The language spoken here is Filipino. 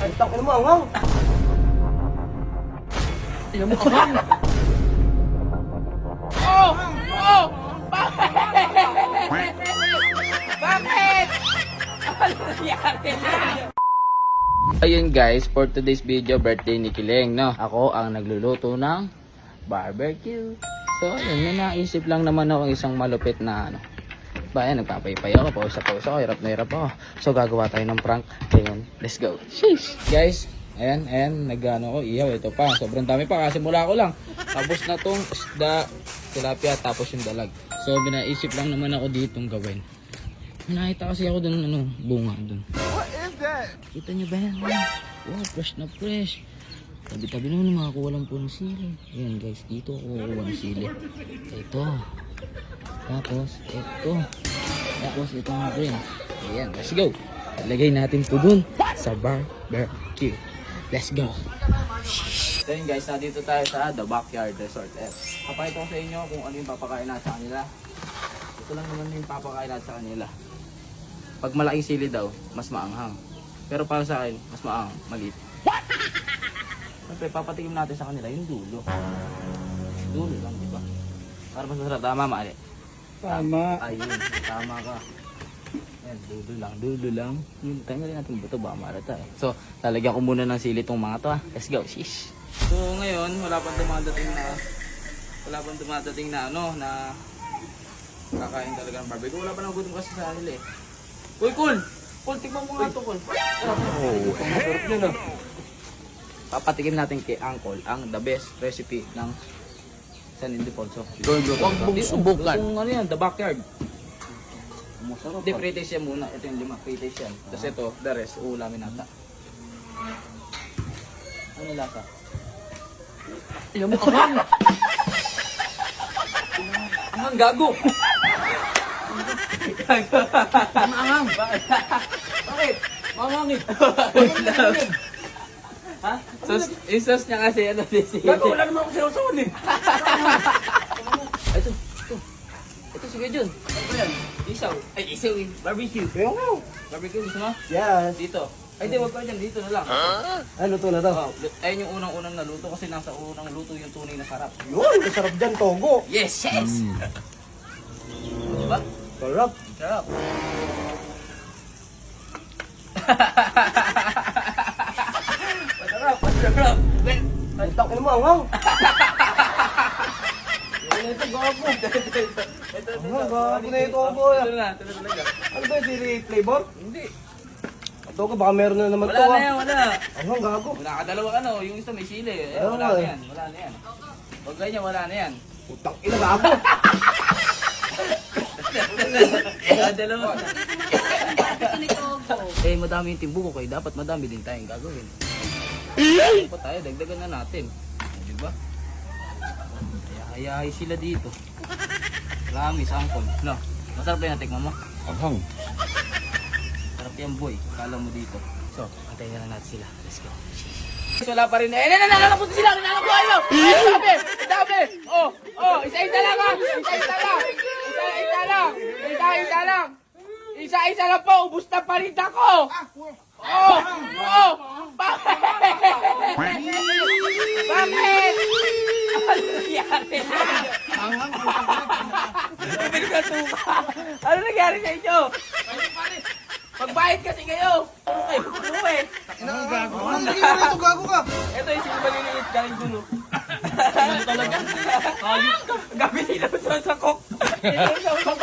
Ay, takin mo, anghang. Tingnan mo, anghang. Oh! Oh! Bakit? Bakit? Ano nangyari na? Ayun guys, for today's video, birthday ni Kileng, no? Ako ang nagluluto ng barbecue. So, ayun, may naisip lang naman ako isang malupit na ano. Bayan, nagpapaypay ako, pausa ako, hirap na hirap ako. So, gagawa tayo ng prank. Ayun, let's go. Sheesh! Guys, ayan, nagano ko, ihaw, ito pa. Sobrang dami pa kasi mula ko lang. Tapos na tong isda, tilapia, tapos yung dalag. So, binaisip lang naman ako ditong gawin. Nakita kasi ako dun, bunga dun. What is that? Kita nyo ba yan? Wow, fresh na fresh. Tabi-tabi naman makakuha lang po ng sili. Ayan guys, dito ako kukuha ng sili. Ito. Tapos, ito. Tapos, ito nga rin. Ayan, let's go. Lagay natin ito dun sa barbecue. Let's go. So yun guys, nandito tayo sa The Backyard Resort F. Papakita ko sa inyo kung ano yung papakain natin sa kanila. Ito lang naman yung papakain natin sa kanila. Pag malaking sili daw, mas maanghang. Pero para sa akin, mas maliit. Siyempre, papatikim natin sa kanila yung dulo. Dulo lang, di ba? Para mas masarap. Tama, mali? Tama. Ayun, tama ka. Ayan, dulo lang. Yung tanggalin natin buto, baka marata eh. So, lalagyan ko muna ng sili itong mga to ha. Let's go, shish. So, ngayon, wala pang dumadating na na kakain talaga ng barbecue. Wala pa nang gutom kasi sa kanila eh. Uy, Kul! Kul, tignan mo nga ito, Kul. Oo, ang masarap yun ah. Papatikim natin kay Uncle ang the best recipe ng San Ildefonso. Huwag mong subukan. Itong ano yan, The Backyard. Masarap. Hindi, pre-taste yan muna. Ito yung 5, pre-taste yan. Tapos ito, the rest, uulamin nata. Ano lasa? Tingnan mo, anghang! Anghang, gago! Anghang. Bakit? Mamangit! Ha? Yung sauce niya kasi ano, sisili. Gago, wala naman ako sinusuon eh. Ito sige Jun. Ano yan? Isaw. Ay, isaw eh. Barbecue. Kaya nga. Barbecue, gusto mo? Yes. Dito. Ay, di, wag ka dyan. Dito na lang. Ano to na to? Oh, ayun yung unang-unang naluto kasi nasa unang luto yung tunay na sarap. Yun, masarap dyan, Togo. Yes, yes! Diba? Sarap. Sarap. Masarap. Ay, takin mo, anghang. Ito, gago. Anghang, gago na ito, Togo. Ito na, ito na talaga. Ano ba yung sili flavor? Hindi. Togo, baka meron na naman to Wala na ah. yan, wala. Anghang, gago. Nakadalawa yung isa may sili. Eh, Ayaw wala nga na eh. yan, wala na yan. Huwag ganyan, wala na yan. Utang ina, gago. Dalawa. Eh, madami yung timbuko kayo. Dapat madami din tayong gagawin. Ano pa tayo? Dagdagan na natin. Diba? Hayahay sila dito. Promise, Uncle. No? Masarap ba yung natikman mo? Anghang. Sarap yan, boy. Kala mo dito. So, antayin na lang natin sila. Let's go. Wala pa rin. Eh, nananapunta sila! Nananapunta kayo! Sabi! Oh! Isa-isa lang ha! Isa-isa lang! Isa-isa lang! Isa-isa lang po! Ubus na parinta ko! Oh! Bakit? Bakit? Ano nangyari na? Ano nangyari sa inyo? Magbayad kasi kayo! Ano kayo? Ano eh? Gago. Anong nangyari ito, gago ka? Ito yung sino maliliit galing dulo. Ano talaga? Ayos ka. Gabi sila sa sakok. Ito yung sakok.